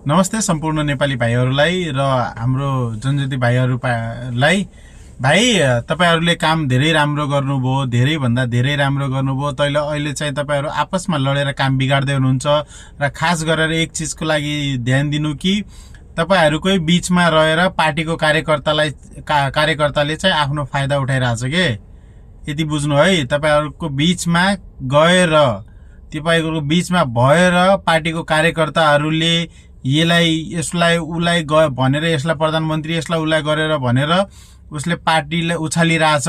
नमस्ते सम्पूर्ण नेपाली भाइहरूलाई र हाम्रो जनजाति भाइहरूलाई। भाइ, तपाईहरुले काम धेरै राम्रो गर्नुभयो, धेरै भन्दा धेरै राम्रो गर्नुभयो। अहिले चाहिँ तपाईहरु आपसमा लडेर काम बिगाड्दै हुनुहुन्छ र खास गरेर एक चीजको लागि ध्यान दिनु कि तपाईहरुकै बीचमा रहेर पार्टीको कार्यकर्ताले चाहिँ आफ्नो फाइदा उठाइरहेछ के। यति बुझ्नु है। तपाईहरुको बीचमा गएर तपाईहरुको बीचमा भएर पार्टीको कार्यकर्ताहरूले यसलाई उलाई भनेर यसलाई प्रधानमन्त्री यसलाई उलाई गरेर भनेर उसले पार्टीले उछालिरहेछ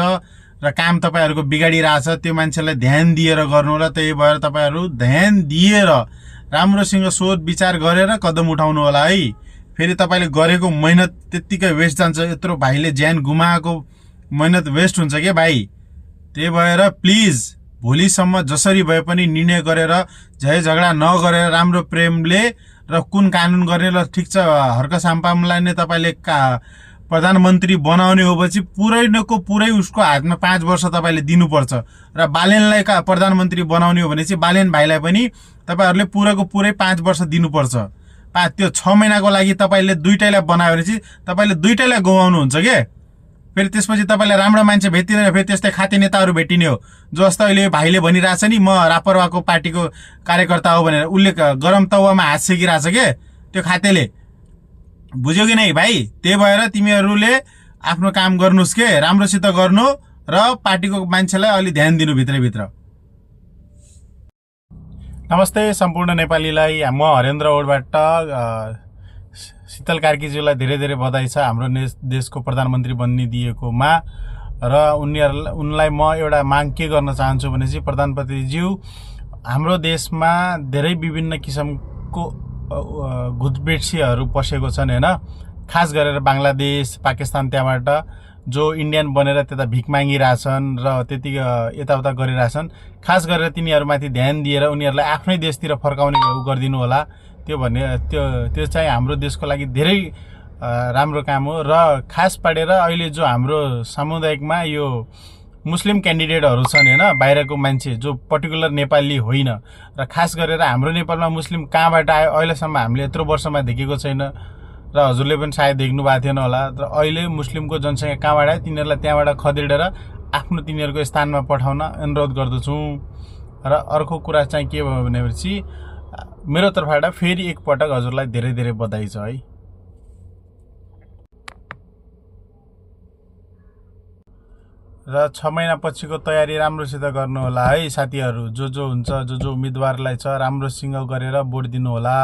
र काम तपाईहरुको बिगाडिरहेछ। त्यो मान्छेलाई ध्यान दिएर गर्नु होला। त्यही भएर तपाईहरु ध्यान दिएर राम्रोसँग सोच विचार गरेर कदम उठाउनु होला है। फेरि तपाईले गरेको मेहनत त्यतिकै वेस्ट जान्छ। यत्रो भाइले ज्यान गुमाएको मेहनत वेस्ट हुन्छ के भाइ। त्यही भएर प्लिज भोलिसम्म जसरी भए पनि निर्णय गरेर झै झगडा नगरेर राम्रो प्रेमले र कुन कानुन गर्ने ल ठीक छ। हर्क साम्पामलाई नै तपाईले प्रधानमन्त्री बनाउने हो पछि पुरै उसको हातमा 5 वर्ष तपाईले दिनुपर्छ र बालेनलाई प्रधानमन्त्री बनाउने हो भने चाहिँ बालेन भाइलाई पनि तपाईहरुले पुरै 5 वर्ष दिनुपर्छ। त्यो 6 महिनाको लागि तपाईले दुईटैलाई बनायो भने चाहिँ तपाईले दुईटैलाई गुमाउनु हुन्छ के। फेरि त्यसपछि तपाईलाई राम्रो मान्छे भेटिदैन, फेरि त्यस्तै खाते नेताहरू भेटिने हो। जस्तो अहिले भाइले भनिरहेछ नि म रापरवाको पार्टीको कार्यकर्ता हो भनेर, उसले गरम तवामा हात सेकिरहेछ के त्यो खातेले। बुझ्यौ कि नै भाइ। त्यही भएर तिमीहरूले आफ्नो काम गर्नुस् के, राम्रोसित गर्नु र पार्टीको मान्छेलाई अलि ध्यान दिनु भित्रभित्र। नमस्ते सम्पूर्ण नेपालीलाई। म हरेन्द्र ओडबाट शीतल कार्कीज्यूलाई धेरै धेरै बधाई छ हाम्रो देशको प्रधानमन्त्री बनिदिएकोमा। र उनलाई म एउटा माग के गर्न चाहन्छु भने चाहिँ प्रधानमन्त्रीज्यू, हाम्रो देशमा धेरै विभिन्न किसिमको घुसपेठीहरू पसेको छन् हैन। खास गरेर बङ्गलादेश, पाकिस्तान, त्यहाँबाट जो इन्डियन बनेर त्यता भिख मागिरहेछन् र त्यति यताउता गरिरहेछन्। खास गरेर तिनीहरूमाथि ध्यान दिएर उनीहरूलाई आफ्नै देशतिर फर्काउने गरिदिनु होला। त्यो चाहिँ हाम्रो देशको लागि धेरै राम्रो काम हो। र खास पारेर अहिले जो हाम्रो सामुदायिकमा यो मुस्लिम क्यान्डिडेटहरू छन् हैन, बाहिरको मान्छे जो पर्टिकुलर नेपाली होइन, र खास गरेर हाम्रो नेपालमा मुस्लिम कहाँबाट आयो अहिलेसम्म हामीले यत्रो वर्षमा देखेको छैन र हजुरले पनि सायद देख्नु भएको थिएन होला। र अहिले मुस्लिमको जनसङ्ख्या कहाँबाट आयो तिनीहरूलाई त्यहाँबाट खदेडेर आफ्नो तिनीहरूको स्थानमा पठाउन अनुरोध गर्दछु। र अर्को कुरा चाहिँ के भयो भनेपछि मेरो तर्फबाट फेरि एकपटक हजुरलाई धेरै धेरै बधाई छ है। र 6 महिना पछिको तयारी राम्रोसित गर्नु होला है साथीहरू। जो हुन्छ जो उम्मेदवारलाई छ राम्रोसँग गरेर भोट दिनु होला।